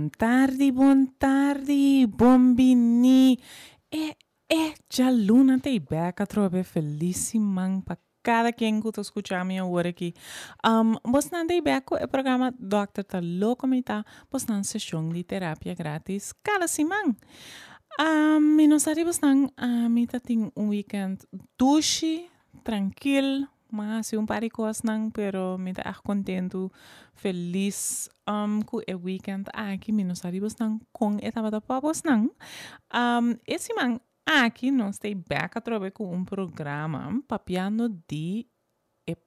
Buon tardi, bombini. Já luna te back a trobe felicimang pa cada quien que está escuchando mi ahora aqui. Vos não dei back o programa Doctor tá louco me tá, vos não sessão de terapia grátis cada semana. E nós arribamos me tá tem weekend duche, tranquilo, mas par de coisas não, pero me tá contento, feliz com o weekend aqui, me nós arribamos com etapa da pavos não. Esse man aqui nós tem back a trobe com programa papiando de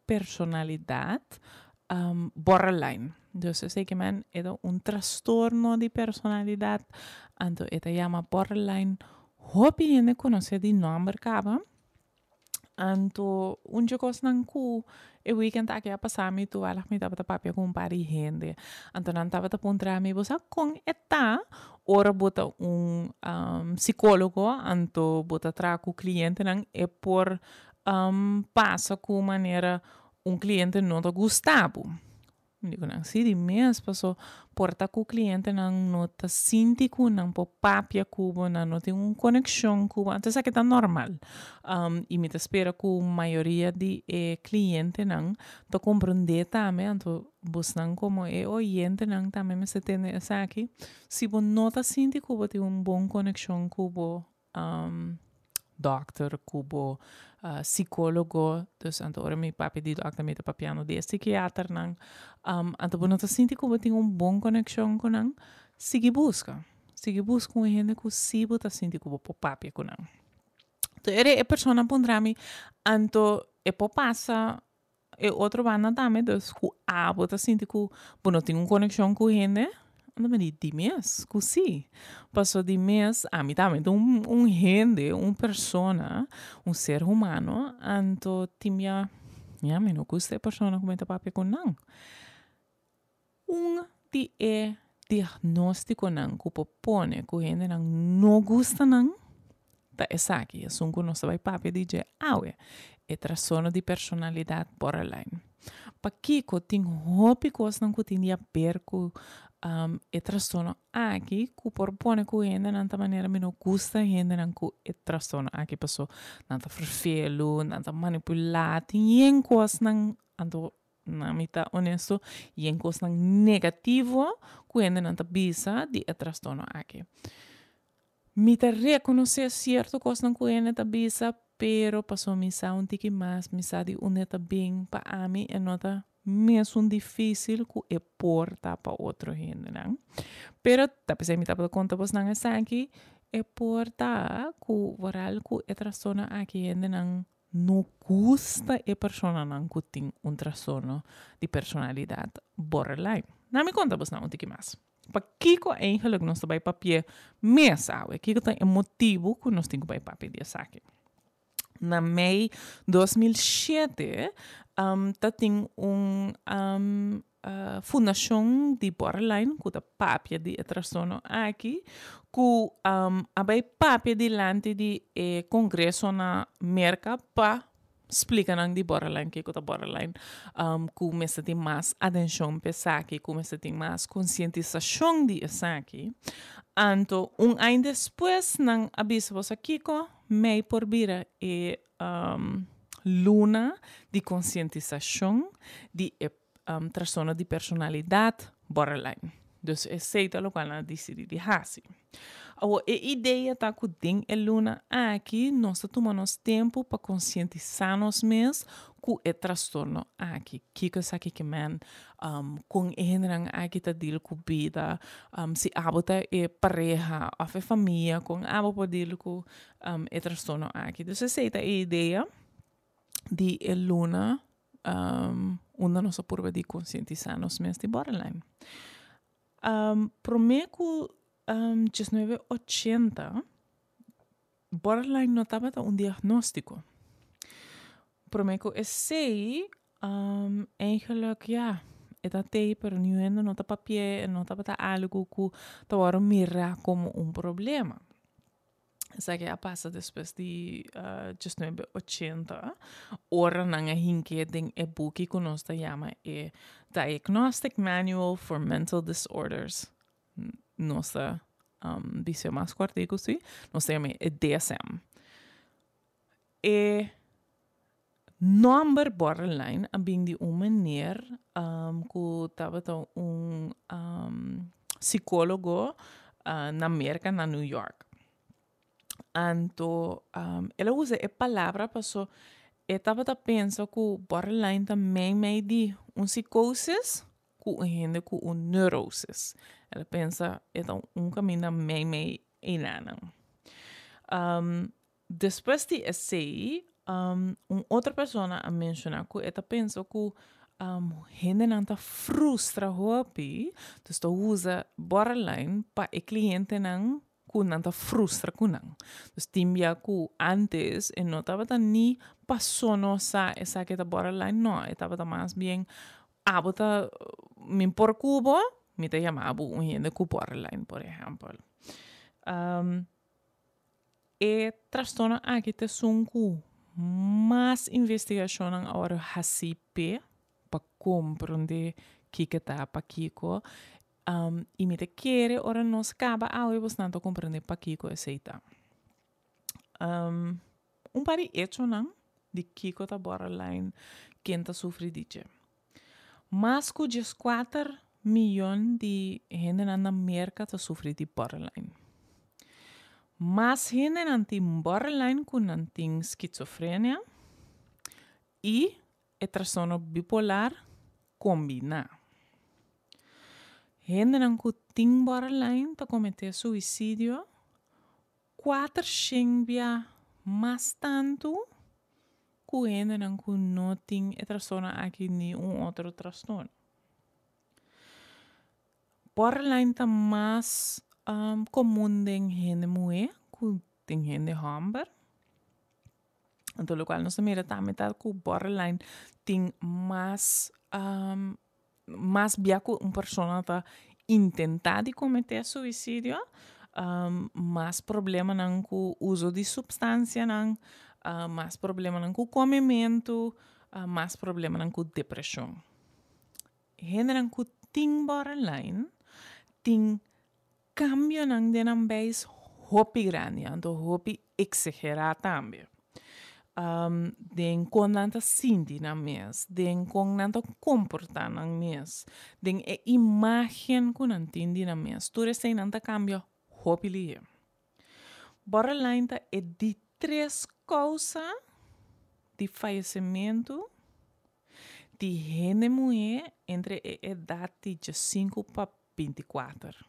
personalidade borderline. Dus eu sei que man é trastorno de personalidade, então esta chama borderline. Hopi gente conhece de nome acaba. Então, coisa não cu e weekend aqui a passar me tu alas me tava papia com pari gente. Então não tava a pontra me você com eta ora bota psicólogo, então bota trago cliente não é por passa com maneira cliente não te gustava. Digo, não, se de mês passou porta com o cliente não te sente com não por papia cubo não tem conexão cubo então isso aqui tá normal e me te espera com a maioria de cliente não te compreender também então você não como oyente não também me se tem isso aqui se você não te sente cubo tem bom conexão cubo doctor, cubo, psicólogo, dus agora meu papi de doctor me papiano de psiquiatra não, então você não sente que tem bom conexão com não, siga busca com gente que se você sente que você papi com não. Então a pessoa pondrá me, então passa outro banda também, dus que você sente que você não tem conexão com gente. Não me diz mês, que sim. Passou de mês, a mim também, gente, persona, ser humano, então tinha, me não custa a persona como está papi com não. De diagnóstico não, que propõe, que gente não gosta não, tá essa aqui, é que nós vai papi dizer, é trastorno de personalidade borderline. Pa kiko ting hopi coisas não que tinha ver com é trastorno aqui que propõe com gente nanta maneira me não gusta gente não que é trastorno aqui passou nanta frufelo nanta manipular tem coisas não ando na mita honesto e coisas não negativo que gente nanta bisa de é trastorno aqui mita reconhecer certo coisas não que gente tá bisa pero passou me sa tiki mais me sa de uneta bem para a mim é nota mesmo difícil que é porta para outro gente não pero tá pensei me tá para conta vos não é aqui é porta que varal que é trastorno aqui gente não custa é persona não que tem trastorno de personalidade borderline não me conta vos não tiki mais para Kiko eigenlijk nós vai papie mesa Kiko tem motivo que nós temos para papie de aqui. Na mei 2007, tem fundação de borderline, que é papia de trastorno aqui, que abai papia delante de congresso na América para explicar de borderline, que é borderline, começa a ter mais atenção para aqui, começa a ter mais conscientização de isso aqui. Então, ano depois, não aviso você aqui, mei por vira luna de conscientização de trastorno de personalidade borderline. Dus aceita lo qual decidi de hasi. A ideia tá que tem é luna aqui nós tomamos tempo para conscientizar-nos mesmo que é trastorno aqui. Que coisa que man com enrang aqui tá deal com vida, se abota é pareja, a família, com abo por deal com é trastorno aqui. Dus aceita a ideia de luna onde nós por de conscientizar-nos mesmo de borderline. Promeco 1980 borderline não estava diagnóstico. Promeco sei eigenlijk ja eta te pero não está papel não estava algo que estava mirar como problema. Isso que passa depois de 1980 ora nanga hinke den book que nós chama Diagnostic Manual for Mental Disorders. nossa dice mais cortico, sim, nós temos o DSM. E number borderline abing di manier que estava psicólogo na América, na New York. Anto, ela usa a palavra passou eu estava pensando que borderline também meio de psicosis com gente com neurosis. Ela pensa então caminho meio enana. Depois de esse, outra pessoa a mencionar que ela pensa que gente não está frustra hopi, então usa borderline para o cliente não que não está frustra com não. Então timbia que antes não estava nem passando essa que está borderline, não, estava mais bem bota me por cubo, me te chamava gente com borderline, por exemplo. E trastorno aqui te sunku mais investigação agora hasipe para compreender que está para Kiko. E me te quer ora nos acaba eu vou não compreender para Kiko aceita. Par de hecho não de Kiko tá borderline quem tá sofre disso. Mas que 4 milhões de gente na América tá sofre de borderline. Mas gente não tem borderline que não tem esquizofrenia e o trastorno bipolar combina. Gente não tem borderline tá cometer suicídio 4 xingbia mais tanto que gente não tem o trastorno aqui nem outro trastorno. Borderline tá mais comum em gente mulher que tem gente homem. Então, lo qual nós mira também tá que borderline tem mais bia que uma pessoa tá intentar de cometer suicídio, mais problema não com uso de substância não, mais problema não com comimento, mais problema não com depressão. Gente não que tem borderline tem cambio não de não base hopi grande, então hopi exagerar também. Den kon nanta sinti na mes, den kon nanta comportar na mes, den imagen kun antindi na mes. Tu resta nanta cambio hopili. Borderline ta de 3 causas de falecimento de gente mulher entre a idade de 5 para 24.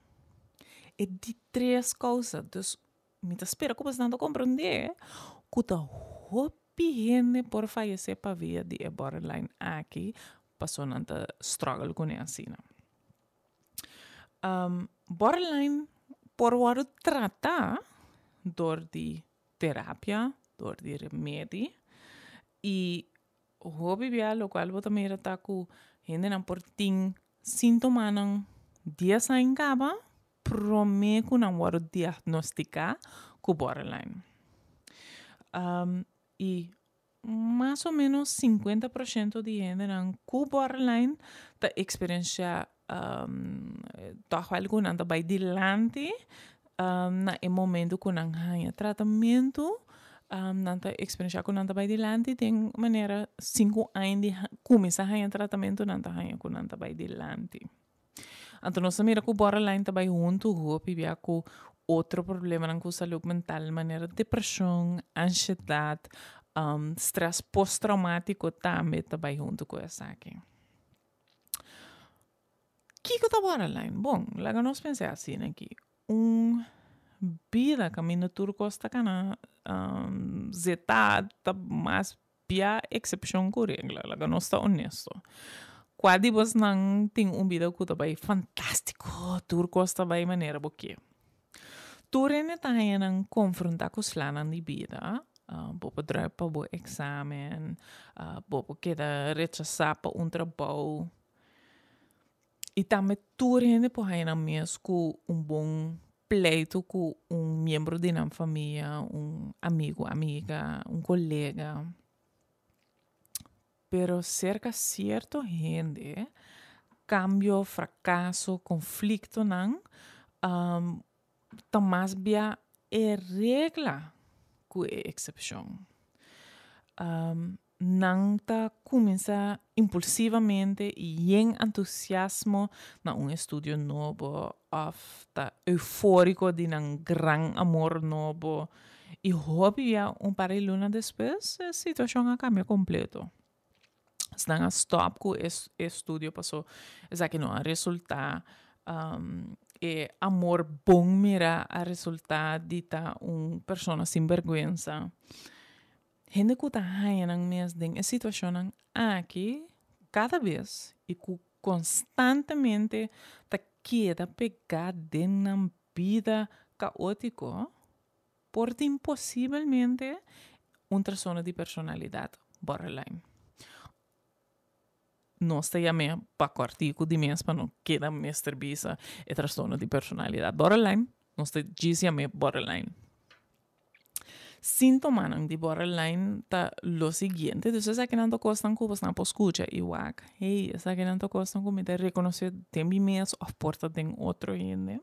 É de 3 causas. Então, me espera que você não compreender que tá hopi gente por falecer para via de borderline aqui, passou não tá struggle com assim. Borderline por o tratar door de terapia, door de remédio e hobby bia lo qual bota mira tá ku gente não por ting sintoma não dia sa em caba prome ku não waro diagnosticar ku borderline. E mais ou menos 50% de gente não ku borderline tá experiencia toch algo não tá vai dilante na momento que não há tratamento nanta experiência com nanta vai dilante tem maneira 5 anos de começar a tratamento nanta hanya com nanta vai dilante. Então nós mira que o borderline também junto hope via com outro problema com saúde mental, maneira depressão, ansiedade, stress pós-traumático também junto com essa aqui. Que é o borderline? Bom, lá que nós pensamos assim aqui, vida caminho turco está cana zeta mas pia excepção com regra, lá que nós está honesto. Quando você não tem vida que está fantástico, turco está bem maneira porque tu rene tá não confrontar com os lanas de vida, bobo drop para o exame, bobo queda rechazar para trabalho. E também tu rene por aí na mesa com bom pleito com membro de uma família, amigo, amiga, colega. Pero cerca cierto gente, cambio, fracasso, conflicto, não, tá mais bia é regra que é exceção. Não tá começa impulsivamente e em entusiasmo na um estudo novo, ou tá eufórico de um gran amor novo. E hobby ya par de luna depois, a situação cambia completo. Estão a stop com esse estudo passou, é que não a resultar e amor bom mira a resultar de ta pessoa sem vergonha. Gente que está aí mes ding a situação aqui cada vez e que constantemente ta queda pegada na vida caótico por impossivelmente uma persona de personalidade borderline. Não está me para cortico de mês para não queda mestre bisa e transtorno de personalidade borderline. Não está dizendo borderline. Sintomas de borderline tá lo siguiente. Entonces, esa que não costan que você não escucha igual. Hey, esa que não costan que me te reconocer tem mês ou porta tem outro gente.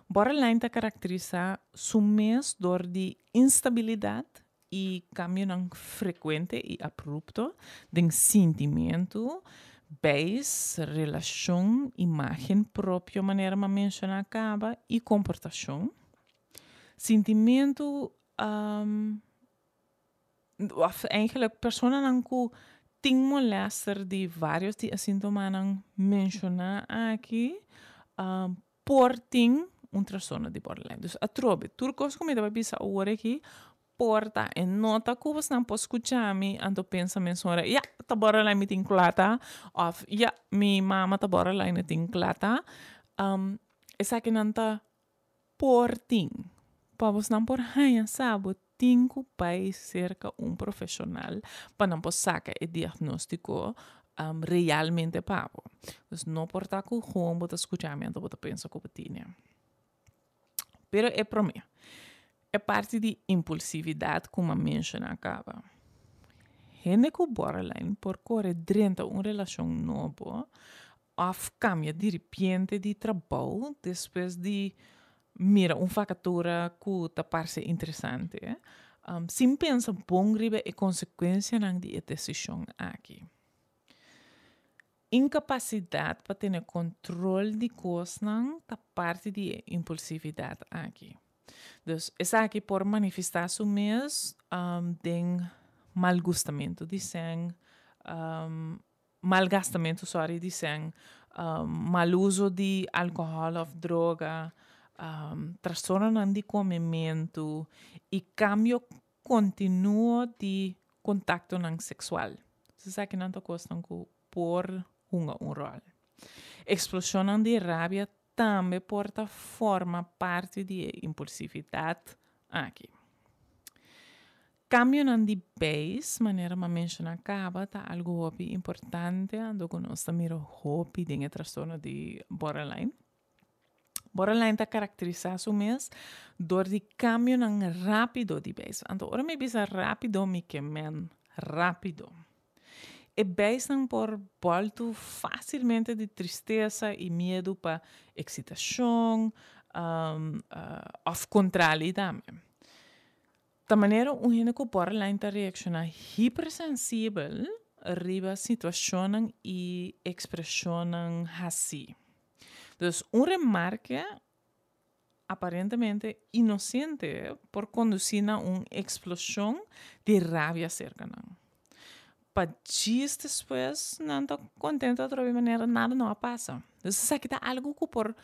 Borderline te caracteriza su mes dor de instabilidade e cambio não frequente e abrupto de sentimento, base, relação, imagem própria, maneira de mencionar acaba e comportação. Sentimento, eigenlijk, persona não que tem molester de vários sintomas não mencionar aqui, por tem uma persona de borderline. Dus a trobe, turcos como eu bisa agora aqui, porta e nota que você não pode escuchar me ando pensa mensura, ja, tá borderline me tem clata, of ja, mi mama tá borderline me tem clata. Essa que não tá por ting. Para você não por hanha sabe, tem que pai cerca profissional para não poder sacar o diagnóstico realmente papo. Dus não porta que gewoon bota escuchar me ando bota pensa que tinha. Pero é para mim. É parte de impulsividade como a mention acaba. Gente que borderline por correr dentro uma relação nova, ou cambia de repente de trabalho, depois de mira facatura que te parece interessante. Sem pensar bom riba e consequência de decisão aqui. Incapacidade para ter controle de coisas tá parte de impulsividade aqui. Dus essa aqui por manifestar su mês tem malgustamento de sangue, malgastamento, de sangue, mal uso de álcool ou droga, transtorno de comimento e cambio continuo de contacto sexual. Essa aqui não está costando por um rol. Explosão de rabia também porta forma parte de impulsividade aqui. Cambio de base, maneira de mencionar acaba, tá algo hobby importante, ando com nós miro hobby de transtorno de borderline. Borderline está caracterizado mês dor de cambio rápido de base. Então, ora me bisa rápido, me quemen rápido. E beisam por volta facilmente de tristeza e medo para excitação ou controle também. Da maneira um gente que borderline reacciona hipersensível arriba situação e expressão assim. Então, remarque aparentemente inocente por conduzir a uma explosão de rabia cercana. Para dias depois, não estou contente de outra maneira, nada não passa. Então, isso aqui está algo que por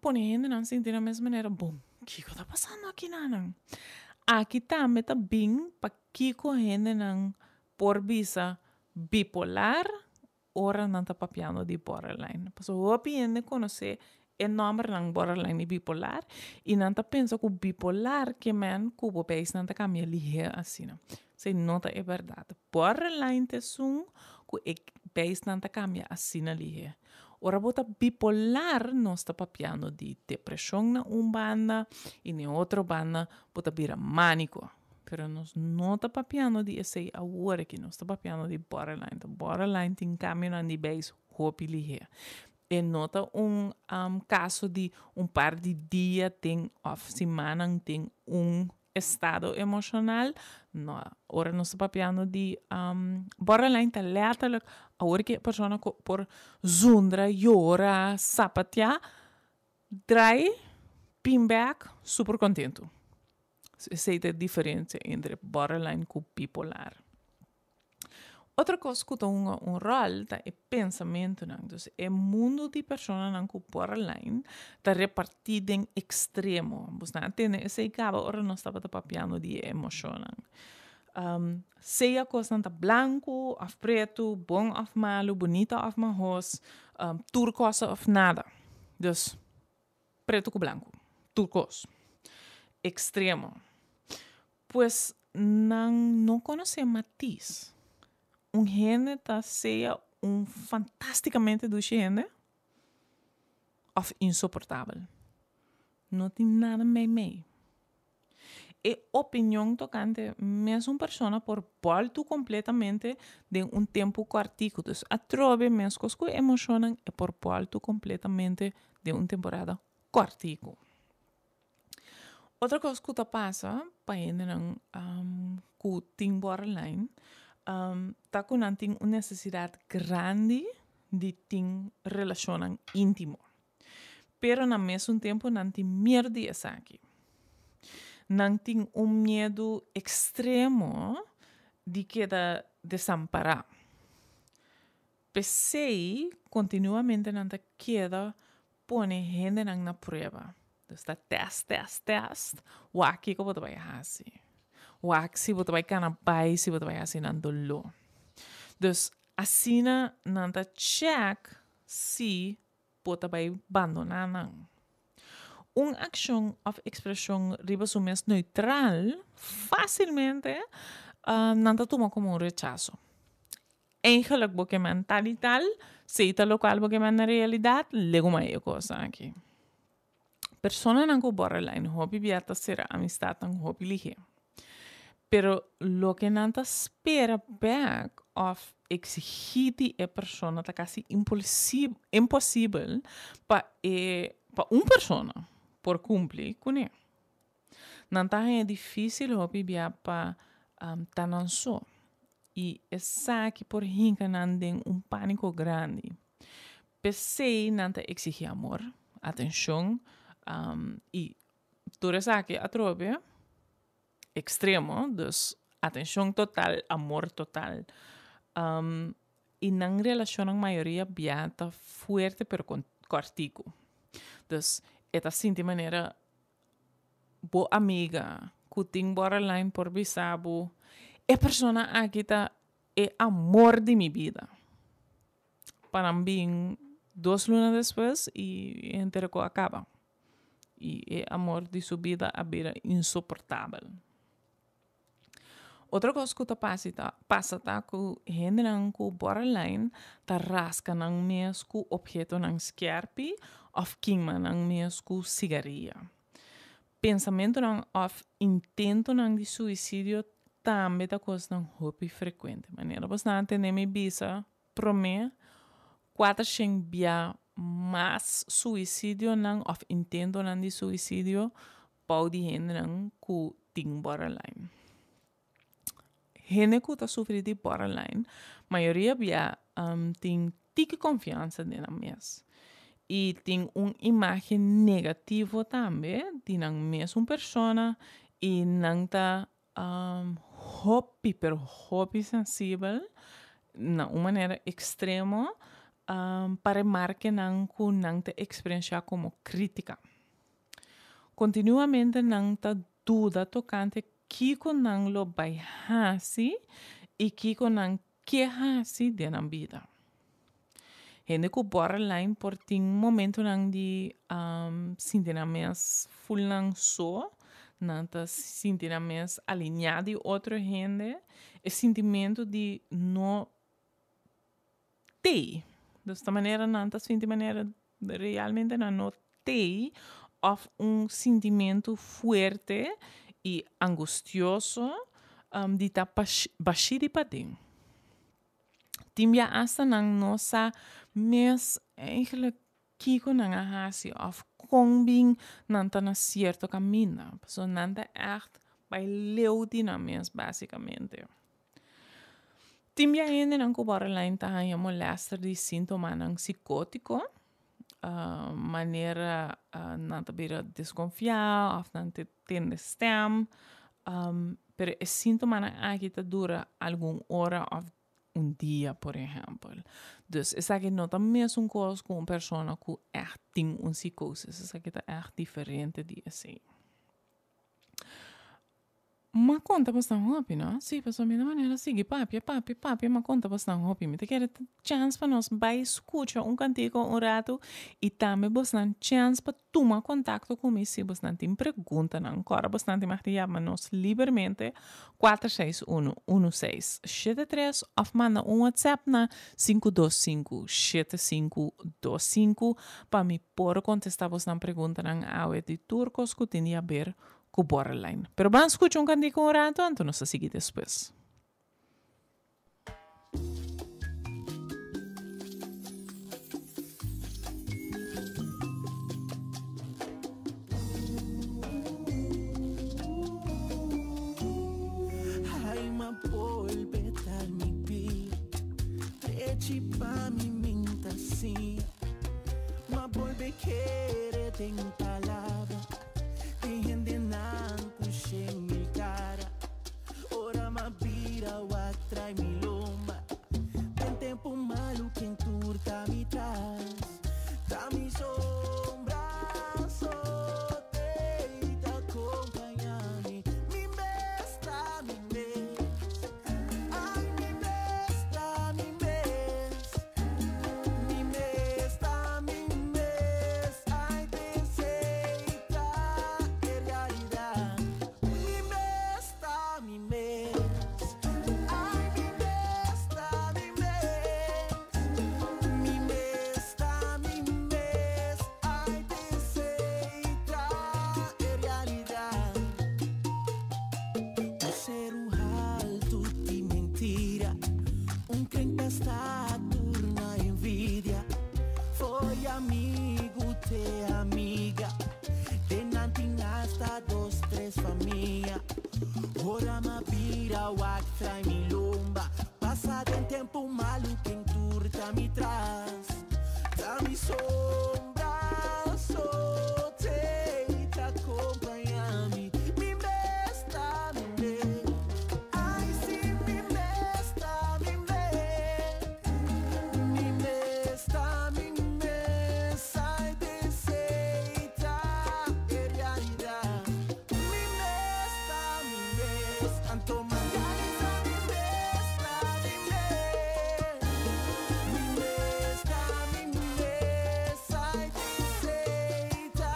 pôr gente não sentir da mesma maneira. Bom, o que está passando aqui, não? Aqui também está bem para que a gente não por visa bipolar, ora não está papiando de borderline. Porque o opinião de conhecer o nome de borderline e bipolar, e não está pensando que o bipolar que man que o país não está cambiando assim. Se nota é verdade. Borderline te sum que o país não está cambiando assim ali. Ora bota bipolar não está papiando de depressão na banda e na outra banda bota vira manico. Pero nós não está papiando de esse agora que nós está papiando de borderline. Borderline tem cambio na de base hopi lihe. E nota caso de par de dias tem of semana tem estado emocional. No, ora não está papiando de borderline tá letterlijk agora que a pessoa por zundra, llora, sapatear, drai, pin back, super contento. Essa é a diferença entre borderline e bipolar. Outra coisa que tem um rol é o pensamento. Então, o mundo de pessoas que borderline está repartido em extremo. Esse cabo ora não estava papiando de emoção. Seja coisa está branco, ou preto, bom ou malo, bonita ou marros, turcosa ou nada. Então, preto com branco, turcoso, extremo. Pois não conhece matiz. Gente seja fantasticamente doce ou insuportável. Não tem nada meio. E opinião tocante mesmo pessoa por volta completamente de tempo curtico. Então, a trove mesmo que emocionam é por volta completamente de temporada curtico. Outra coisa que passa para gente que tem borderline tá com uma necessidade grande de ter relação íntimo. Pero ao mesmo tempo não tem medo de isso aqui. Não tem medo extremo de quedar desamparado. Pensei continuamente não queda pone gente na prova. Então, test. O aqui que você vai fazer. O aqui se você vai canapé, se você vai fazer não dolor. Então, assim não check se você vai abandonar não. Uma ação ou expressão ribasumés neutral facilmente não toma como rechazo. Eigenlijk porque mental e tal, se está local porque na realidade, lego mais coisa aqui. Persona não borderline hobby biata será amistad não hobby lige. Pero lo que não espera back of exigir a persona tá quase impossível para persona por cumprir com ele. Não tá é difícil hobby biata tá não só. E essa que por hinca não tem pânico grande. Pensei não te exigir amor, atenção, e toda essa que atrobe extremo, dus atenção total, amor total. E não relação a maioria biata fuerte pero cortico. Dus esta sim de maneira boa amiga, que tem borderline por bisabo, é persona aqui tá é amor de minha vida. Para mim, 2 lunas depois e inteiro acaba. E é amor de sua vida a vida insuportável. Outra coisa que passa tá que gente que borderline tá rasca nang mes ku objeto nang skerpi of kingma nang mes ku cigaria. Pensamento nang of intento nang de suicídio também tá coisa nang hobby frequente. Maneira bastante nemi bisa prome 4 bia mas suicídio nang of intento nang de suicídio pau de gente nang ku ting borderline. Gente que está sofrendo de borderline, maioria tem tique confiança na mês. E tem uma imagem negativa também de na mesma pessoa e não está hobby sensível, na uma maneira extrema, para marcar não que não te experienciar como crítica. Continuamente não está dúvida tocante kiko nang lo bay hasi e kiko nang que hasi de na vida. Gente que borderline por ting momento nang di sintinamentos full nang so, nang ta sintinamentos alinhado de outra gente, e sentimento de no ter. Desta maneira nang ta maneira realmente não ter of sentimento fuerte e angustioso de estar baixiri para dentro. Timbia hasta nang nossa, mas eigenlijk kiko nanga hasi of kongbing nanta na cierto caminho. So nanta echt bij leeuwdi na mens basicamente. Timbia ene nang ko borderline tahan ya molester di sintoma nang psicótico. Maneira nanta bira desconfiar of nanta tende stem. Pero es sintoma na agita dura algum hora of dia, por exemplo. Dus is aqui não também um coisa com uma pessoa que echt tem psicose. Is aqui tá echt diferente de assim. Ma conta bastante hopi, não? Sim, pessoal, minha maneira sigue papi, ma conta bastante hopi. Me te quer chance para nós vai escutar cantigo rato e também bastante chance para tomar contato comigo se bastante tem pergunta, não? Agora bastante mais te nós livremente 461-1673 ou manda WhatsApp na 525-7525 para me por contestar bastante pergunta não ao editor que tinha a ver com borderline. Pero vamos escuchar cantigo rato, então nós seguir depois. Ai, ma polpe tal mi pi, treci pa mi minta assim. Ma polpe querer tem palavra. Hindi nang pushe mi cara. Ora ma bira wa trai mi lomba. Tem tempo malo quem turta mi traz. Da mi sombra te te acompanhar-me. Mi mestra, mi mes. Ai, mi mestra, mi mes. Mi mestra, mi mes. Ai, penseita. Amigo, te amiga, denanting hasta 2, 3 família. Ora ma bira wak trai mi lomba. Passado em tempo malo quem turta me traz. Da mi sombra só te acompanhar-me. Mi mestra, mi mes. Ai, sim, mi mestra, mi mes. Mi mestra, mi mes. Ai, desceita e realidade. Mi mestra, mi mes. Anto manganiza mi mestra, mi mes. Mi mestra, mi mes. Ai, desceita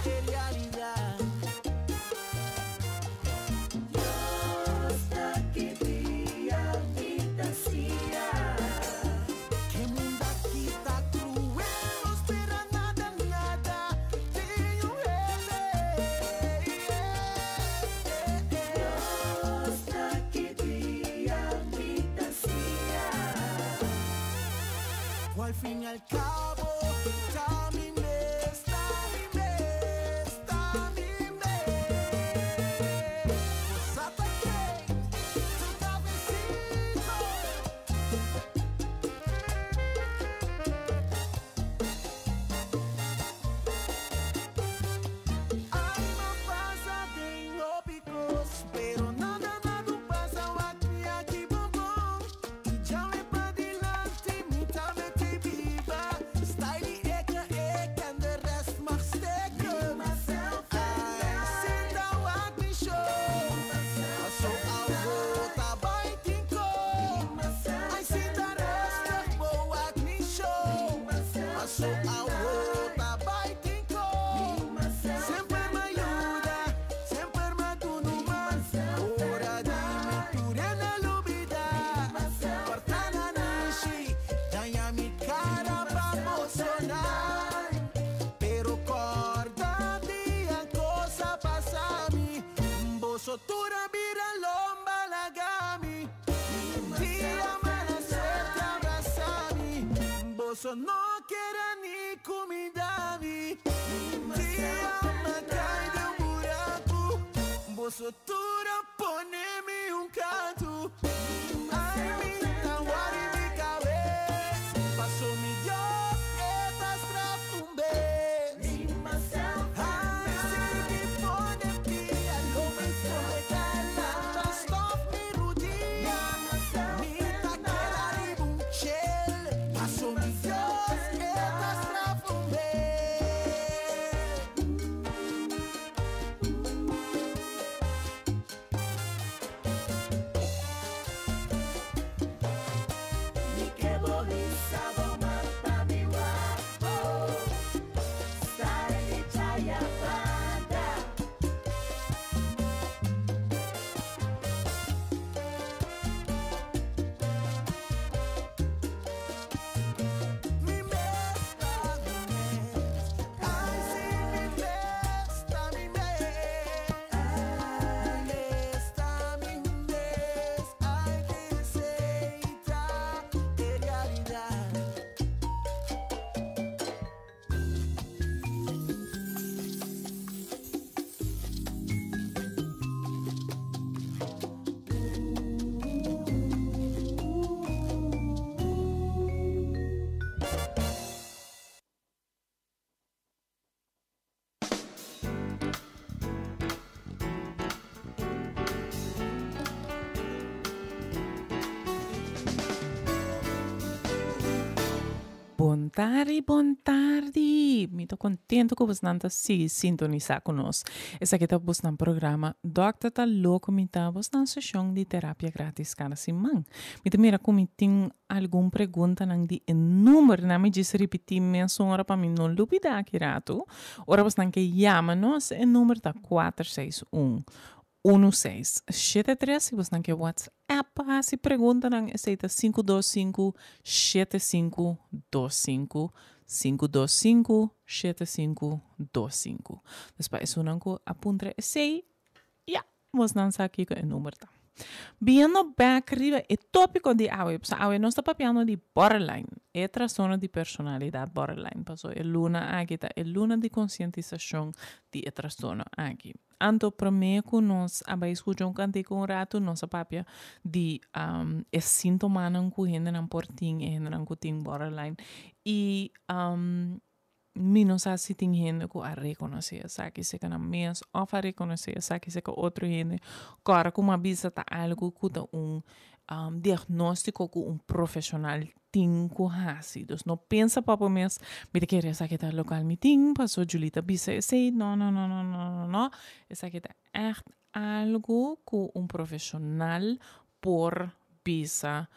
e realidade. Nossa, que dia vida sia. Que mundo aqui tá cruel, não espera nada, nada. Tenho Nossa, que dia vida sia. Al fin y al cabo, está mi mes, está mi mes, está mi mes. Pues hasta que tu cabecito. Ay, no pasa de ópicos, pero nada, nada pasa aquí, bombom. Y ya me pa' delante, mi tame te viva. Style eka, and the rest mag steken. Ay, sinta wat mi show. Aso awo, tabay tinko. Ay, sinta rustig, bo wat mi show. Aso awo, tabay tinko. Sempre me ayuda, sempre me tunuma. Ora di mi turena lubida. Portana nishi, daya mi cara pa emocionar. Pero corda dia cosa pasami. Boso tura bira lomba lagami. Dia amanecer te abrazami. Boso no quiere ni comer. Passo tudo, põe-me canto. Ai, me tá worry me cabeça. Passo me Dios, etas trafumbe. Ai, se me põe pia, lo me sobre cala. Stop me rudia. Me tá querendo chel. Passo me Dios, etas trafumbe. Bom tarde. Me tô contento que você não está se sintonizar conosco. Esse aqui tá você no programa Doctor tá louco me tá você na sessão de terapia grátis cada semana. Me mira como tem alguma pergunta nang di número na me diz repetir menção hora para mim não dúvida aqui rato. Ora você não que chama nós o número tá 461 1673, se você não quer WhatsApp, se pergunta, não aceita 525-7525, 525-7525. Depois, isso não apunta esse, você não sabe aqui o número. Viendo back arriba, el tópico de hoy, no está papiando de borderline, es trastorno de personalidad borderline, pasó el luna aquí, el luna de concientización de el trastorno aquí. Anto primeiro que nós abai escutar um cantico um rato, nossa papia de é síntoma não que ainda não portim, ainda não que tem borderline e mi não sabe se tem gente que a reconhecer, sabe se que na mês ou a reconhecer, sabe se que outro gente, cara como avisa tá algo que tá diagnóstico com profissional tem que fazer. Então não pensa para o mês, me querer essa que tá local meeting, passou Julita bisa esse, não, essa que tá algo que profissional por bisa,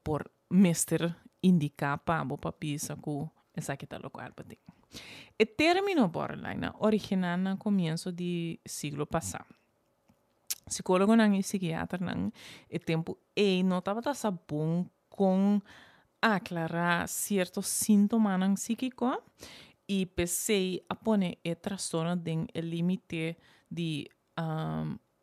por mestre indicar para bisa que essa que tá local para ti. O término borderline original no começo do siglo passado. Psicólogo e psiquiatra e tempo não estava tão bom com aclarar certos sintomas psíquicos e pensei a pôr o transtorno dentro do limite de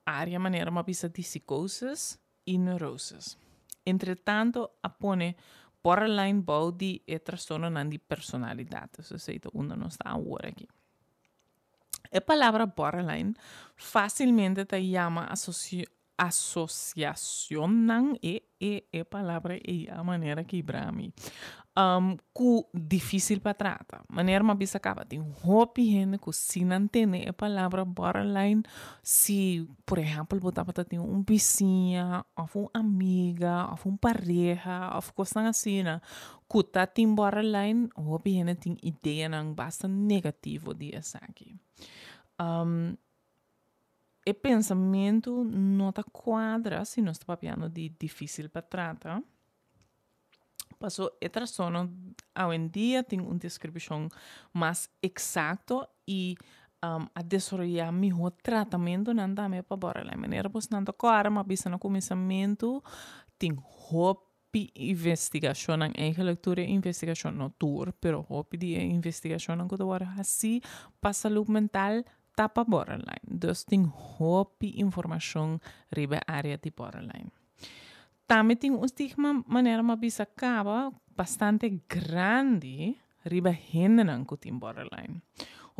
área maneira uma pista de psicoses e neuroses. Entretanto, a pôr borderline body e transtorno de personalidade. Ou seja, onde nós está agora aqui. A palavra borderline facilmente te llama associação e a palavra é a maneira que para mim que difícil para tratar. Maneira uma bisa acaba tem hopi gente que se não entende a palavra borderline, se por exemplo botava ter vizinha, ou uma amiga, ou pareja, ou coisa assim, que tá tem borderline, hopi gente tem ideia não bastante negativo de essa aqui. O pensamento não está quadra se não está papiando de difícil para tratar. Passou o transtorno, hoje em dia tem uma descrição mais exata e a desarrollar melhor tratamento não dá para borderline. Maneira pois não está clara, mas bisa no começamento tem hopi investigação, eigen leitura investigação não tour, pero hopi de investigação não que agora assim para saúde mental tapa borderline. Dus tem hopi informação riba área de borderline. Também tem um estigma maneira uma bisa acaba bastante grande riba gente não que tem borderline.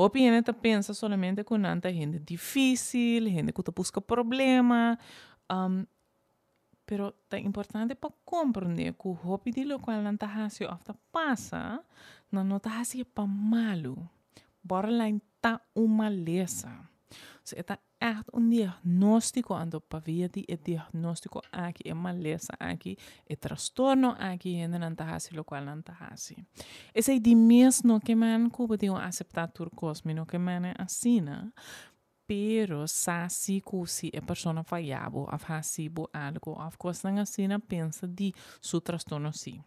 Hopi gente tá pensa solamente com nanta gente difícil, gente que tá busca problema, pero é importante para compreender que o hopi de lo qual nanta hasi ofta passa, não tá hasi para malo. Borderline tá uma lesa. So, het is echt een diagnóstico ando pavia di e diagnóstico aqui é malesa aqui e trastorno aqui e não tá hasi lo qual não tá hasi. Esse é de mesmo que man cuba de aceitar turcos mino que man é assina, pero sa si cusi e persona falhabo af hasi bo algo af coisa não assina pensa di su trastorno si.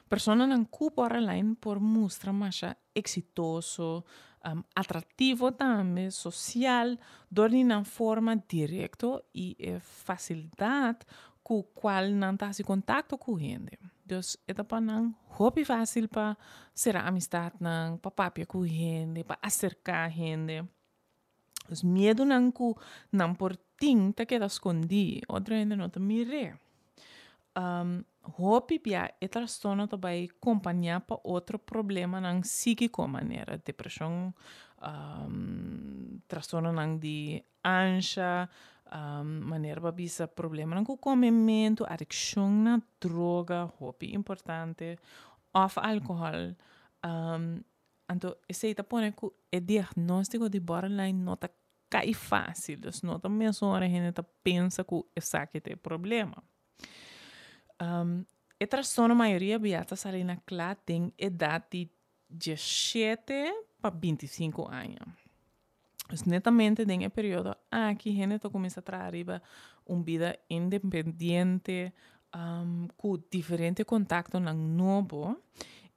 Persona não cuba online por mostrar mais exitoso, atrativo também, social, dormi na forma direto e facilidade com qual não está em contato com gente. Então, é para não hobby fácil para ser amistade não, para papia com gente, para acercar gente. Os medo não que não por ting te queda escondido, outra gente não te mire. Hobby pia e trastorno também acompanhar para outro problema na psíquico maneira depressão, trastorno não de ansia, maneira para bisa problema não com comimento, adicção na droga, hobby importante, of álcool, então esse aí tá põe que o diagnóstico de borderline não tá cai fácil, então não tá mesmo hora a gente tá pensa que esse aqui tem problema. E trastorno maioria beata sali na clá tem idade de 17 para 25 anos. Então, netamente, tem período aqui a gente começa a trazer uma vida independente, com diferente contato no novo,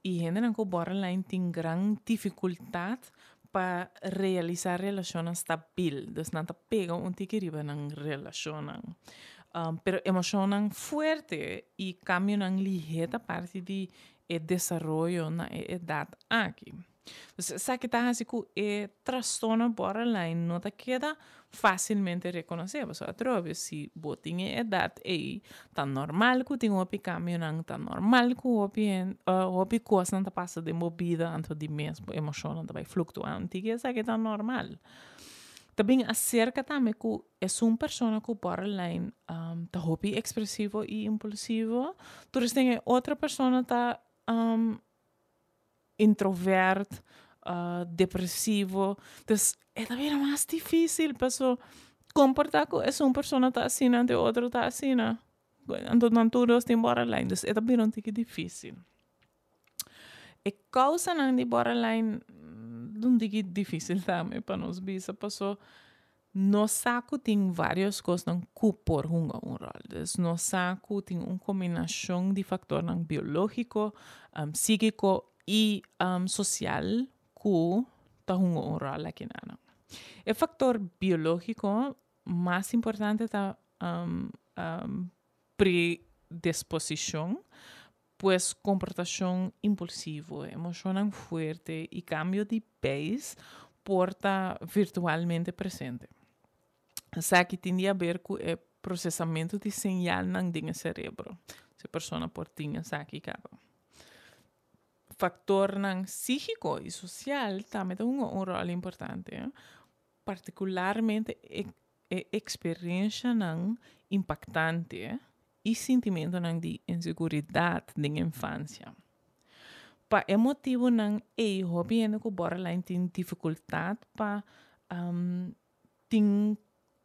e a gente não borderline tem grande dificuldade para realizar relações estáveis. Então, não pega tique riba na relação. Pero emocionan fuerte y cambian ligera parte de desarrollo na edad aqui. Entonces, essa que está assim que trastorno borderline não te queda facilmente reconhecível. Só através se botin em edad aí, tá normal que tem opi cambio não, tá normal que opi coisa não tá passa de movida, anto de mesmo emoção não vai flutuando, que essa que tá normal. Também acerca também que é uma pessoa que borderline tá hobby expressivo e impulsivo. Então, tem outra pessoa tá introvert, depressivo. Então, é também mais difícil para comportar que é uma pessoa tá assim, e outra tá assim. Então, não todos têm borderline. Então, é também um pouco difícil. E causa de borderline não digo difícil também para nós bisa, passou no saco tem várias coisas que por um rol. No saco tem uma combinação de fatores biológico, psíquico e social que tá um rol aqui na. O fator biológico mais importante é predisposição, pues comportação impulsiva, emoção forte e cambio de país porta virtualmente presente. Isso que tem a ver com o processamento de sinal no cérebro. Se a pessoa por tinha aqui acaba. Fator psíquico e social também tem um rol importante, particularmente experiência impactante e sentimento de inseguridade na infância. Pa emotivo não é hobby que borderline tem dificuldade para ter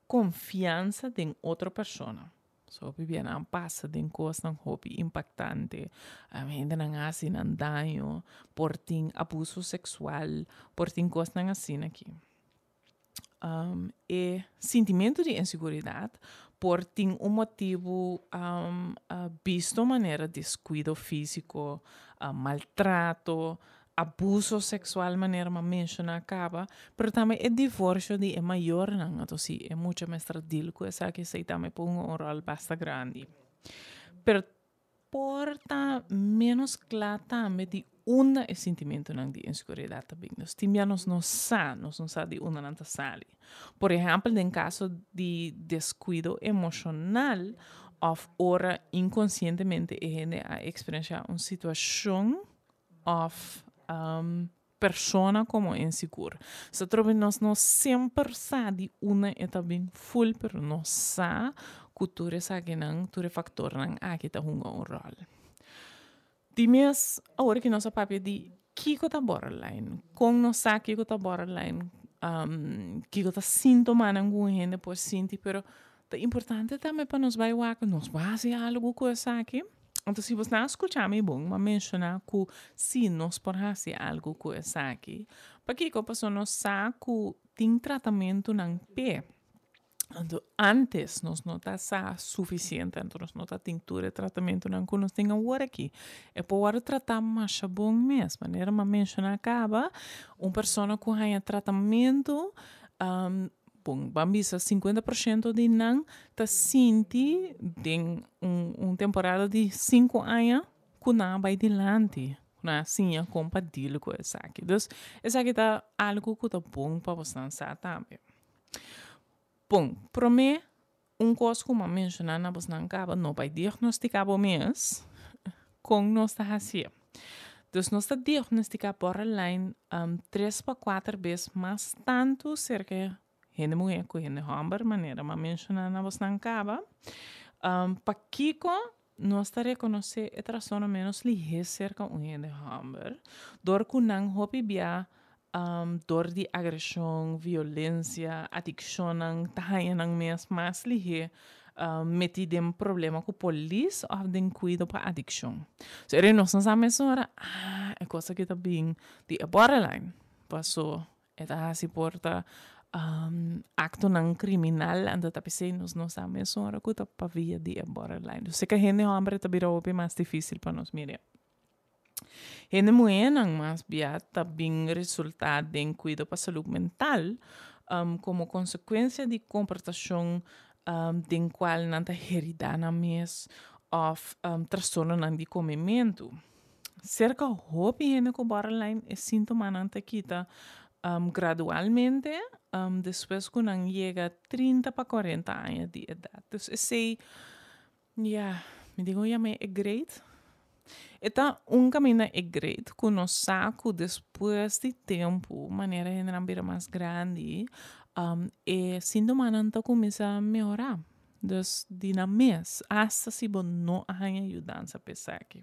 confiança em outra pessoa. So, bibia não passa de coisa não hobby impactante, ainda não assim não dano, por ter abuso sexual, por ter coisa não assim aqui. E sentimento de inseguridade por ter motivo visto maneira descuido físico, maltrato, abuso sexual maneira uma menciona acaba, pero também o divórcio de maior não, então sim, é muito mais tradicional que essa que se também põe um rol bastante grande. Pero porta menos claro também de una é sentimento de inseguridade também. Nós temos não sabe de uma não sabe. Por exemplo, em caso de descuido emocional, of ora inconscientemente a gente a experienciar uma situação of persona como inseguro. So trobe nós não sempre sabe uma é também full, pero nós sa cultura sabe não, cultura factor não aqui tá um rol. Die mes, agora que nossa papia de kiko tá borderline, com nossa kiko tá borderline, kiko tá sintoma não gente por sinti, pero tá importante também para nós vai waka, nós base algo com essa aqui. Então, se você não escutar me bom, mas mencionar que se nós por fazer algo com essa aqui, para que a pessoa não sabe tem tratamento não pé. Então, antes nós não está suficiente, então nós não está tintura tratamento não que nós tenha agora aqui. É para agora tratar mais bom mesmo. Maneira mas mencionar acaba, uma pessoa com tratamento, bom, bambisa 50% de não tá sente em temporada de 5 anos que não vai adiante. Não assim é compatível com essa aqui. Então, essa aqui tá algo que tá bom para você pensar também. Bom, para mim, coisa que eu mencionar na você não acaba, não vai diagnosticar o mês com nós tá assim. Então, nós tá diagnosticar borderline 3 para 4 vezes mais tanto cerca gente mulher com gente homem, maneira mas mencionar na você não acaba. Para Kiko, nós está reconhecer é transtorno menos ligeiro cerca um gente homem, dor que não hopi bia dor de agressão, violência, adicção, tahanha não mesmo mais ligeiro. Metido em problema com a polícia ou de cuidado para adicção. So, ele não sabe mesmo, é coisa que está bem de borderline. Passou, é da se porta acto não criminal, anda tá pensando, nós não sabemos mesmo, que está para via de borderline. Eu sei que a gente homem está bem mais difícil para nós mirar. Gente mulher não mais está bem resultado de cuidado para a saúde mental, como consequência de comportação den qual não está heredada mesmo, ou transtorno não de comimento. Cerca de gente com borderline é sintoma não está quita gradualmente, depois que não chega a 30 para 40 anos de idade. Então, eu sei, me digo, é great. Então, caminho é great, que nós saco depois de tempo, maneira de mais grande, e sintoma não está começa a melhorar. Então, de na mês, hasta se você não arranha ajudança a pensar aqui.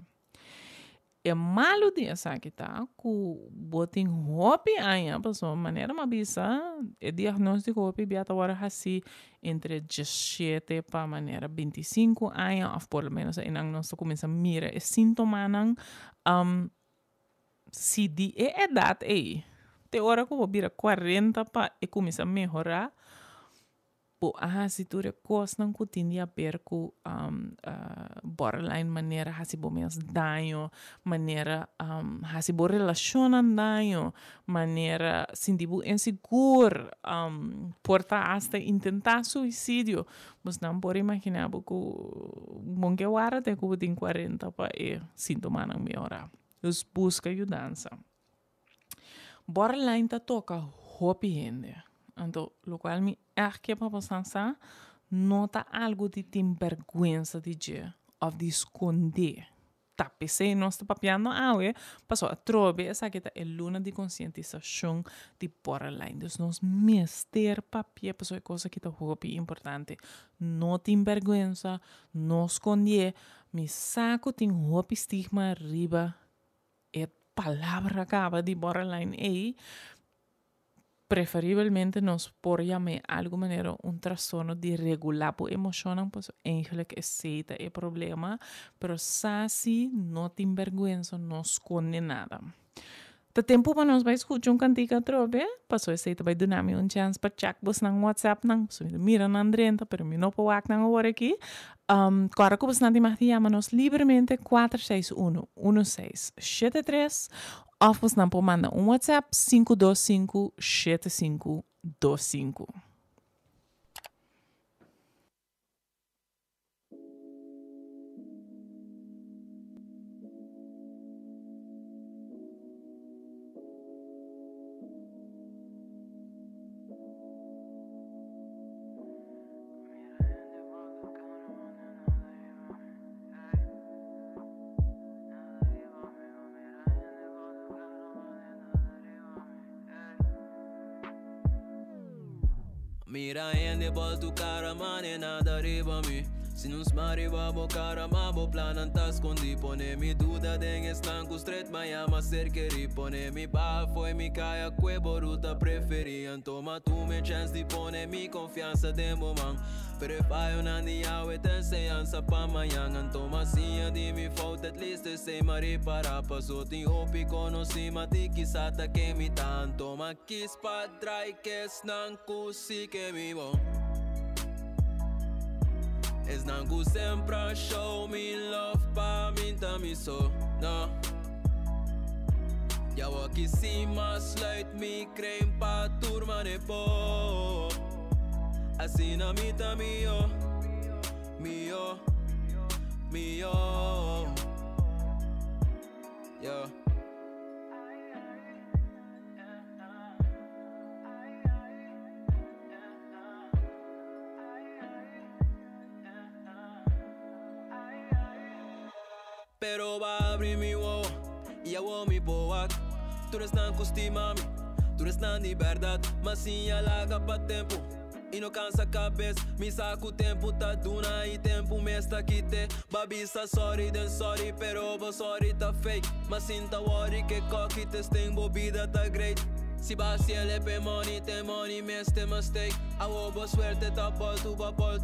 É malo de essa que tá, que botem hobby ainda, pessoal, maneira uma bisa, é diagnóstico hobby biata agora assim entre 17 para maneira 25 anos, ou por menos aí nós começa a mirar é sintoma não, se de idade aí, te hora que eu vira 40 para e começa a melhorar, se tu recos não continha perco borderline maneira hasi bo menos danho maneira hasi bo relaciona danho maneira sindibu inseguro porta hasta intentar suicídio mas não pode imaginar que monge wara te que tem 40 para sintoma não melhorar dus busca ajudança borderline tá toca hopi gente. Então, o qual me que para pensar, nota algo de ter vergonha de dizer, ou de esconder. Tá, pensei, nós está papiando passou a trobe, essa que é luna de conscientização de borderline. Então, nós mester papia, passou é coisa que é muito importante. Não tem vergonha, não esconder, me saco tem muito estigma arriba, é palavra acaba de borderline aí, preferivelmente nos por llamar algo maneira transtorno de regular a emoção, pues eigenlijk aceita o problema, pero si não tem vergonha, não esconde nada. O tempo para nós vai escutar cantiga trobe, passou aceita vai dar me chance para check bus nang WhatsApp nang, so mira na Andrenta, pero me não pode nang agora aqui. Claro que você não tem mais nos livremente 461-1673 ou você não pode mandar WhatsApp 525-7525. Mira en de bol tu cara mane nada arriba mi. Se não smariva bo cara ma bo planan tas condi pone mi duda den estanco stret ma llama cerqueri pone mi ba foi mi caia que boruta preferian toma tu me chance di pone mi confiança de momang preparo na dia with enseñanza pa mañana toma sia di mi fault at least sei mari para paso ti hopi conoci ma ti kisata que mi tan toma kis pa dry kes nan kusi que mi bon. Es nangu sempre show me love pa minta mi so, no. Jou aqui cima sluit me creme pa turma ne po. Assim na mita mio, mio, mio. Yeah. Pero va abrir mi wo, y hago mi boak. Tú eres tan costimami, tú eres tan de verdad. Mas sim alaga pa tempo, e não cansa cabeça. Me saco tempo, tá duna e tempo me está quite. Babisa sorry, then sorry, pero bo sorry tá fake. Mas sinta worry que coquites tem bobida tá great. Si basiele pe money, te money me este mistake. Awo bo suerte ta pol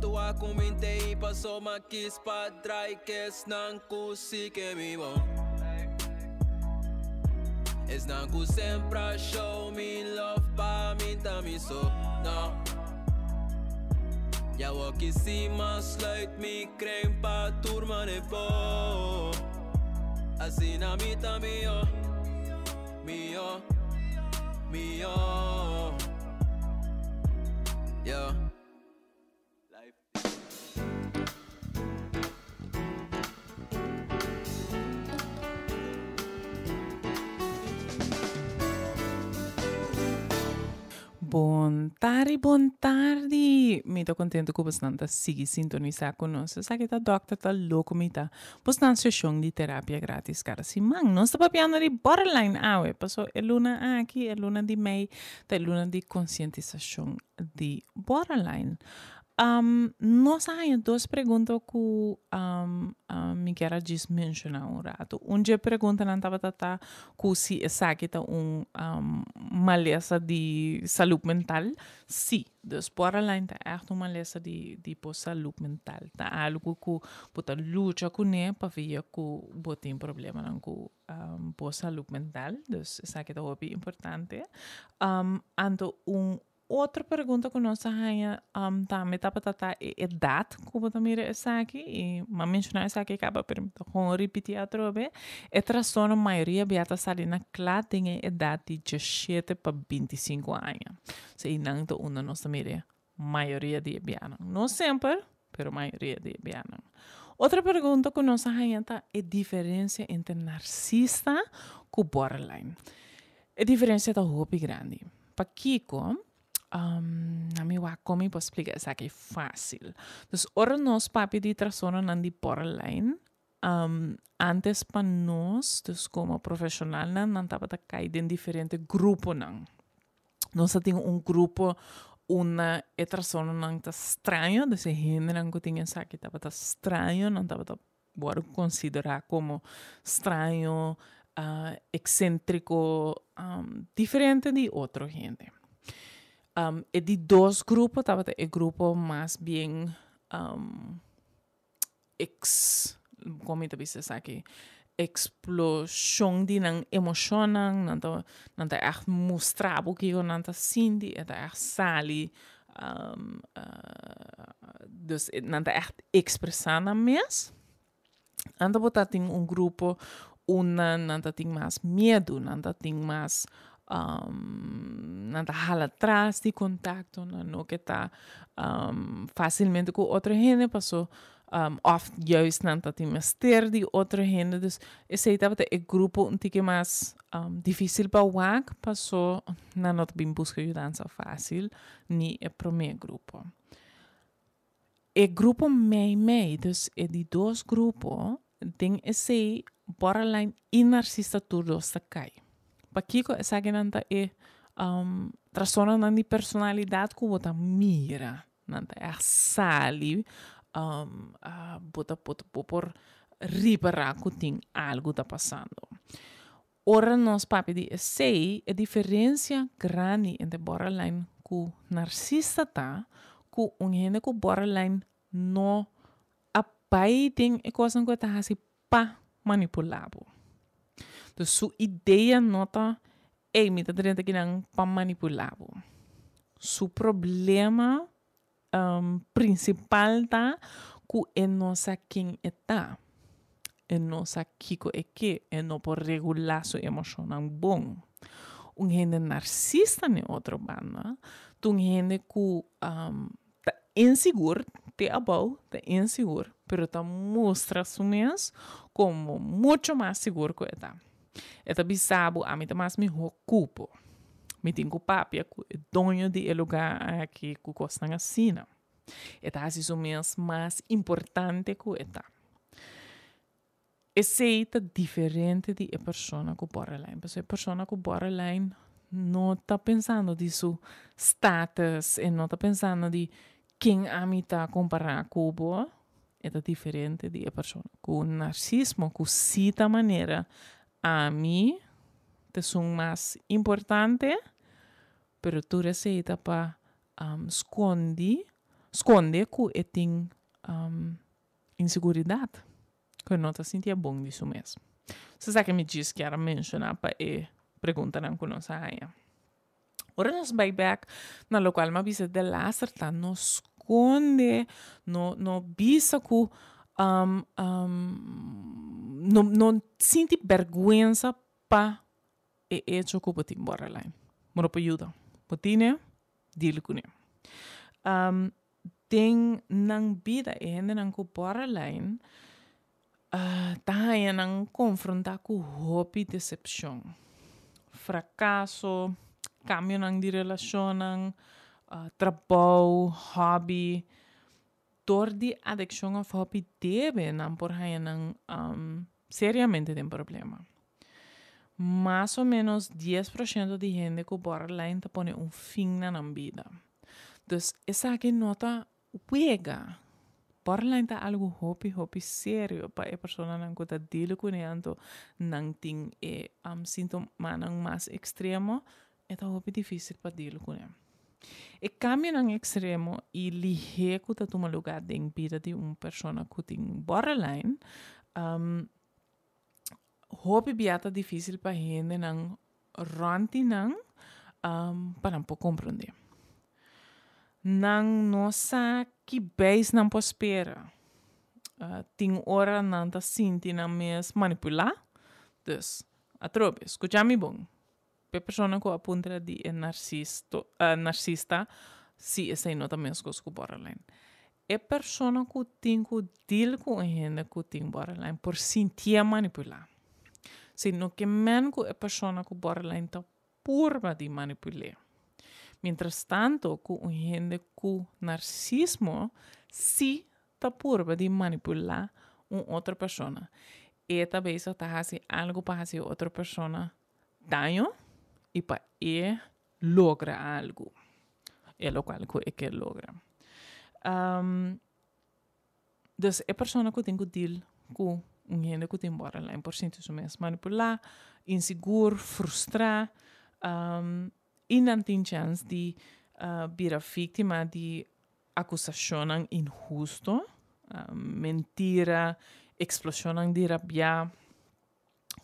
tu a kuminte y paso makis pa dry kes nan kusi que mi bon. Es nan ku sempre show me love pa minta mi so, no. Ja walkie si ma sluit mi creme pa turma ne po. Assim na mita mio, mio. Mio, yeah. Bon tarde. Me tô contente que você não siga sintonizar conosco. Sabe que a doctor tá louco, me tá. Você tá sessão de terapia grátis, cara. Se man, não está papiando de borderline, passou é luna aqui, é luna de mei, tá luna de conscientização de borderline. Nós temos duas perguntas que me quero mencionar um rato. Uma pergunta não estava que se essa aqui tá maleza de saúde mental. Sim, dus borderline tá echt uma maleza de saúde mental. Tá algo que pode lutar com ele para ver que pode ter problema com saúde mental. Dus essa aqui tá muito importante. Então outra pergunta que nós temos também está para idade, como também essa aqui, e mas mencionar essa aqui acaba permitindo repetir outra vez. É transtorno a maioria beata sali na classe tem idade de 17 para 25 anos. Se não então uma nós também maioria de beata, não sempre, mas maioria de beata. Outra pergunta que nós temos é a diferença entre narcisista e borderline. A diferença é muito grande. Para Kiko, na minha como posso explicar isso aqui fácil. Então, ora nós papi de transtorno não de borderline, antes para nós, como profissional, não estava a cair em diferentes grupos não. Nós temos grupo una transtorno não está estranho, desse gênero que tinha isso aqui estava estranho, não estava a considerar como estranho, excêntrico, diferente de outro gente. E de dois grupos, estava o grupo mais bem como eu disse aqui, explosão de emoção, não tá echt mostrar o que eu não tá sentindo, é echt sali, dus não tá echt expressar na mes. Então botar tem grupo, não tá tem mais medo, não tá tem mais não tá hala atrás de contato, não que tá facilmente com outra gente, passou of juist não tá tem mais ter de outra gente, dus esse aí tava o grupo um tique mais difícil para o passou não bem busca ajuda fácil, nem é primeiro grupo. O grupo meio, dus é de dois grupos, tem esse borderline e narcisista tudo está cai. Para Kiko, essa que não é trastorno na di personalidade que bota mira, nanta é sali, bota por riparar que tem algo tá passando. Ora nós papi di sei a diferença grande entre borderline ku narcisista tá, ku gente ku borderline no apai tem e coisa que tá assim pa manipulado. Então sua ideia nota é me tá dentro que não pa manipulado. Su problema principal tá ku é nossa quem está. E não sabe kiko é que é não por regular sua emoção bom. Gente narcisista na outra banda, gente que tá inseguro, te abau, tá inseguro, pero tá mostra su mes como muito mais seguro que está. Eta bisabo a mim tá mais me ocupo. Me tenho papi que é dono de lugar aqui que costam assim. Eta assim su mes mais importante que está. Esse é diferente de a pessoa com borderline. Porque a pessoa com borderline não está pensando de seu status e não está pensando de quem a mim está comparando com o é diferente de a pessoa com narcisismo, que cita maneira a mim te são mais importante, pero tu receita para esconde que tem inseguridade. Que não está sentindo bom disso mesmo. Você sabe que me diz que era mencionar para perguntar não conosco aí. Ora nós vai back na local mas bisa de lá certa não esconde no bisa que não sente vergonha para hecho que pode borderline. Moro para ajuda. Potine dile com ele. Tem nang vida ainda nang com borderline tayo nang confrontar com hobby decepção, fracasso, cambio nang di relasyon, trabalho, hobby, dor di addiction of hobby deve nang por haya nang seriamente tem problema. Mais ou menos 10% de gente com borderline te pone fim na vida. Então, essa aqui nota pega. Borderline tá algo hobby sério para a pessoa não está dele com ele, não tem sintoma mais extremo, é hobby difícil para dele com ele. E cambio no extremo e lihe que tá toma lugar em vida de uma pessoa que tem borderline, hobby biata difícil para gente não ranti não para não compreender. Nang nossa que base não prospera. Tem hora não tá sentindo na mes manipular. Dus, atrobe, escucha-me bom. Pe persona que apunta de narcisista, se essa não tá mesmo com borderline. É persona que tem que deal com gente que tem borderline por sentir manipular. Se não que men que é persona que borderline tá purba de manipular. Mientras tanto, com gente com narcisismo, se está purba de manipular outra pessoa. E talvez está fazendo algo para fazer outra pessoa dano e para logra algo. É o qual que logra. Então, a pessoa que tem que deal com gente que tem borderline por sentir mesmo manipular, inseguro, frustrar, e não tem chance de vir vítima de acusação injusta, mentira, explosão de rabia.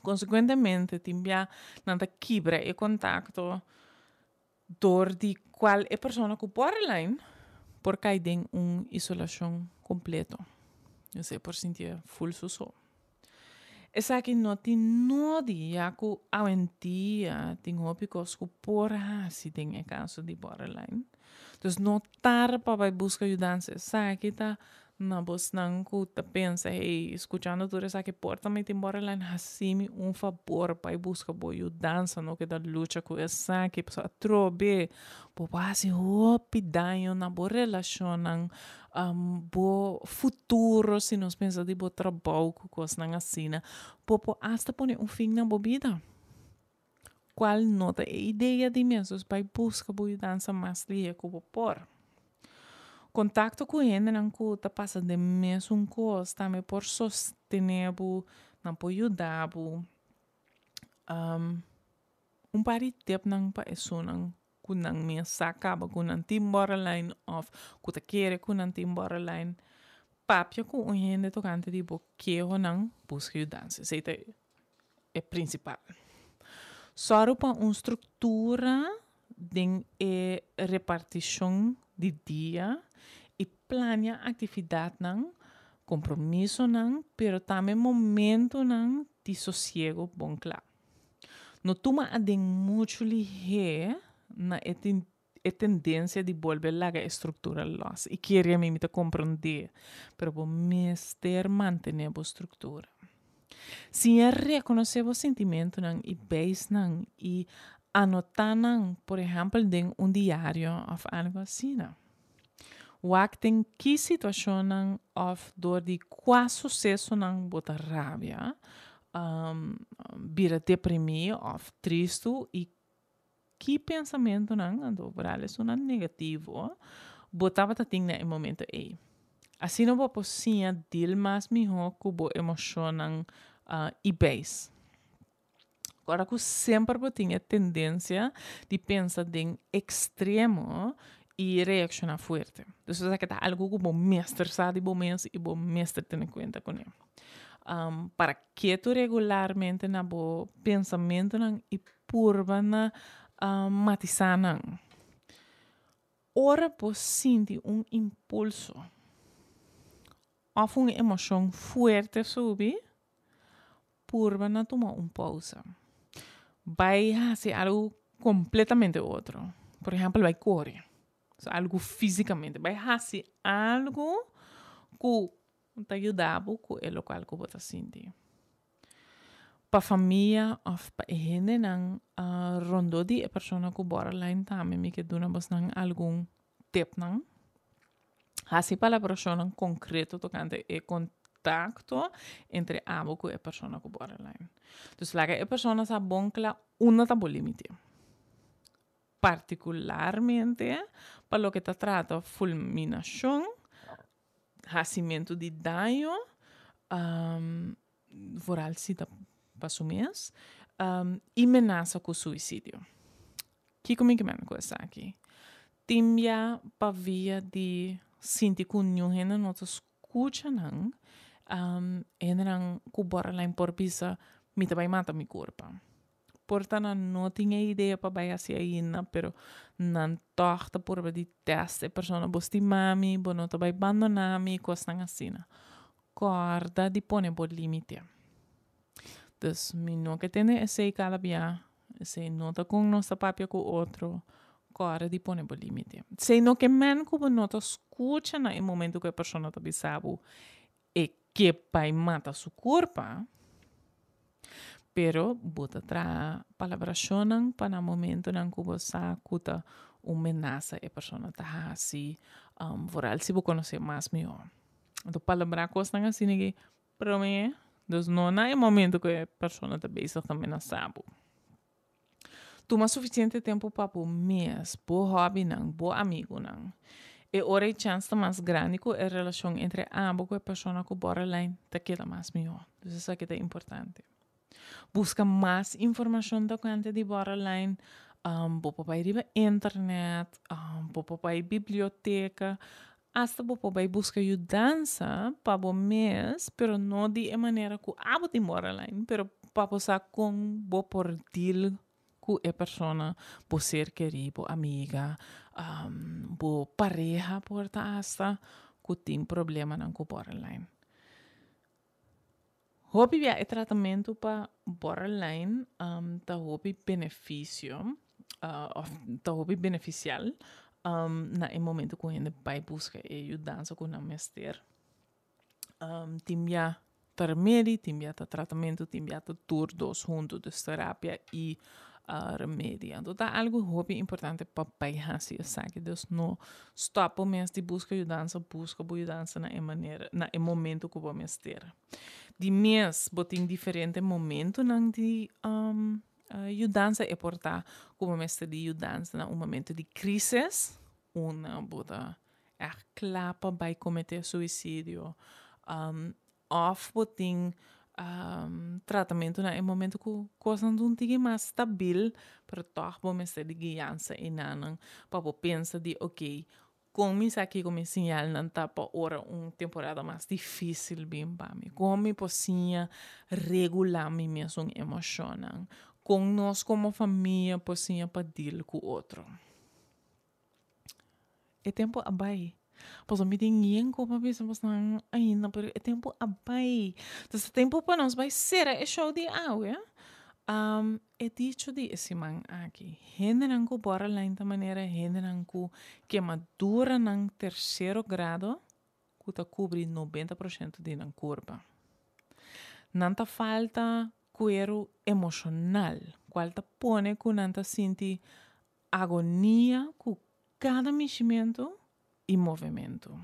Consequentemente, também não quebra o contato dor de qual é a pessoa com borderline por cair em uma isolação completa. Eu sei, por sentir full suso. Essa aqui não tem nada que aventia, tem óbicos que por se tem em caso de borderline. Então, não tar para buscar ajuda. Essa aqui tá na voz não que pensa, hey, escutando tudo essa aqui por também tem borderline, assim favor para buscar boa ajuda, não que da luta com essa aqui, pessoa trobe, por quase pidanho na boa relação, bo futuro, se nós pensamos de bo trabalho com coisas assim, por hasta pôr fim na boa vida. qual nota e ideia de mesmos para buscar a dança mais lia que o por. Contacto com ele não custa passa de mesmo coisa também por sostener não por ajudar par de tempo não para isso não ku não me acaba com não tem borderline of ku ta querer com não tem borderline papia com um gente tocante de que ou não busca dança isso é principal só para uma estrutura de repartição de dia e planear atividade não compromisso não pero também momento não de sossego bom claro no toma a den muito ligeiro na tendência de volver lá a estrutura los e querer me compreender pero vou mestre manter a estrutura se reconhecer o sentimento não e base não e anotar não por exemplo em diário ou algo assim não Wak tem que situação não of door de quase sucesso não bota rabia vira deprimido ou triste e que pensamento não ando por ali é negativo botava tá ting no momento aí assim não vou poder deal mais melhor com a emoção não e base agora que sempre vou ter a tendência de pensar em extremo e reaccionar forte então isso é que tá algo que vou me estressar de momento e vou me ter em conta com ele para que tu regularmente na bo pensamento não e purva na matizar não ora por sentir impulso ou uma emoção forte sobre purva na tomar pausa vai fazer algo completamente outro por exemplo vai correr algo fisicamente vai fazer algo que te ajudava com o local que você sente. Para a família ou para a gente, não rondo de a pessoa que borderline também me que dona bastante algum tip não. Assim para a pessoa concreto tocante e contacto entre abo com a pessoa que borderline. Então, lá que a pessoa sabe bom que uma tá bom limite. Particularmente para o que está trata fulminação Racimento de dano, voral cita para o mês, e ameaça com suicídio. Que comigo mesmo coisa aqui? Timbia para via de sentir que não não te escuta não, não que borderline por bisa me vai matar meu corpo. Portanto, não tinha ideia para vai assim ainda, pero não torta por de teste a pessoa bosti mami, não te vai abandonar me coisa assim. Corda de pôr por limite. Então, me não que tem esse cada dia, esse nota com nossa papel com outro, corda de pôr por limite. Se não que men que não te escuta no momento que a pessoa te sabe e que vai matar seu corpo, pero bota tra palabracionan para momento nan kubo sa kuta menaça e persona tá assim voral se vou conhecer mais melhor do palabra coisa não assim que para mim dos não é momento que a persona tá bem também não sabe toma suficiente tempo para o mês bo hobby não bo amigo não e ora a chance mais grande que a relação entre ambos com a persona que borderline tá queda mais melhor isso é que é importante busca mais informação da conta de borderline, para ir internet, para ir biblioteca, hasta para buscar ajudança para o mês, pero não de maneira que abo de borderline, pero para passar com bo portil com a pessoa, por ser querido, amiga, bo pareja, porta hasta que tem problema com borderline. Hobby é tratamento para borderline, tá hobby benefício, tá hobby beneficial, na momento que a gente vai buscar ajuda com a mestre. Timbia remédio, timbia tratamento, timbia tour dos juntos de terapia e remédio. Então, tá algo hobby importante para pagar se sabe. Deus não stop mesmo de buscar ajuda na maneira, na momento que vamos ter. De mês, botem diferente momento não de mudança é portar como mestre de mudança na momento de crise, uma buta clapa vai cometer suicídio, of boting tratamento na momento que coisa não tem mais stabil para tornar mestre de guiança e não para pensa de ok como isso aqui como sinal não tá para ora temporada mais difícil bem para mim como posso regular minha emoção com nós como família posso para deal com o outro é tempo abai pois me tem ninguém como pensa mas não ainda pero é tempo abai então tempo para nós vai ser é show de água é dicho de esse man aqui generan ku borderline da maneira generan ku queimadura ng terceiro grado que ta cobre 90% de nan curva nanta falta cuero emocional qual ta pone ku nanta sinti agonia com cada meximento e movimento.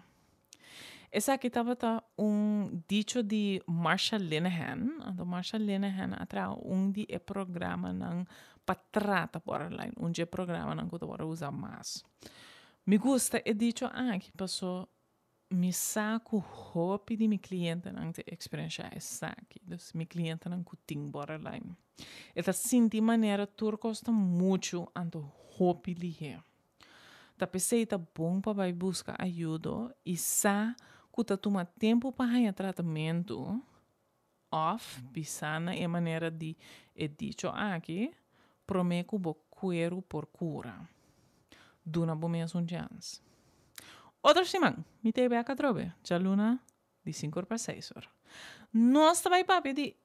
Essa aqui estava dicho de Marsha Linehan. Do Marsha Linehan atra de programa ng patrata borderline. De programa ng que eu usar mais. Me gusta é dicho que passou me saco hope de mi cliente ng te experiência essa aqui. Dus mi cliente ng kuting borderline. Esta sinti maneira tur costa muito anto hope lihe. Ta pensei tá bom para vai buscar ajuda e sa que toma tempo para ganhar tratamento of pisana é maneira de dicho aqui prometo bo cuero por cura duna bo mesmo chance outra semana me teve a catrobe já luna de 5 para 6 horas nós também papi de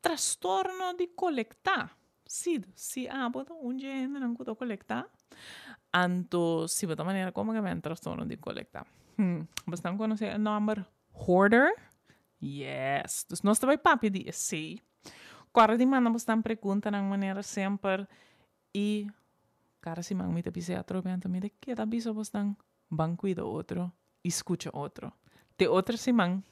transtorno de colectar se bota gênero não cuto colectar anto se bota maneira como que vem transtorno de colectar bastante conhecer o nome hoarder yes dus nós também papi de sim quando de mana bastante pergunta na maneira sempre e cara se man me te pise atropelando me de que da biso bastante banco do outro escucha outro te outra semana